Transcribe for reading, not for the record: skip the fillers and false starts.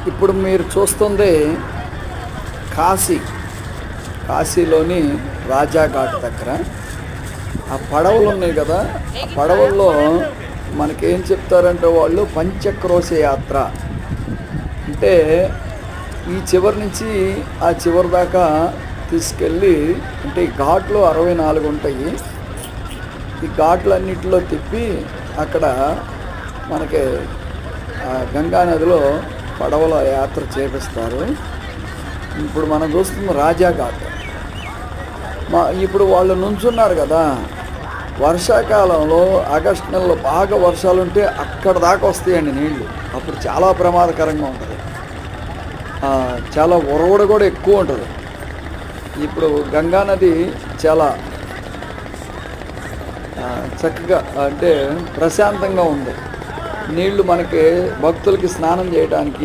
ఇప్పుడు మీరు చూస్తుంది కాశీలోని రాజాఘాట్ దగ్గర ఆ పడవలు ఉన్నాయి కదా. ఆ పడవల్లో మనకేం చెప్తారంటే వాళ్ళు పంచక్రోశ యాత్ర అంటే ఈ చివరి నుంచి ఆ చివరి దాకా తీసుకెళ్ళి, అంటే ఈ ఘాట్లు 64 ఉంటాయి. ఈ ఘాట్లన్నిటిలో తిప్పి అక్కడ మనకి గంగానదిలో పడవల యాత్ర చేపిస్తారు. ఇప్పుడు మనం చూస్తున్న రాజాఘాట్. ఇప్పుడు వాళ్ళు నుంచున్నారు కదా, వర్షాకాలంలో ఆగస్టు నెలలో బాగా వర్షాలుంటే అక్కడ దాకా వస్తాయండి నీళ్లు. అప్పుడు చాలా ప్రమాదకరంగా ఉంటుంది, చాలా ఉరవడ కూడా ఎక్కువ ఉంటుంది. ఇప్పుడు గంగానది చాలా చక్కగా అంటే ప్రశాంతంగా ఉంది. నీళ్లు మనకి భక్తులకి స్నానం చేయడానికి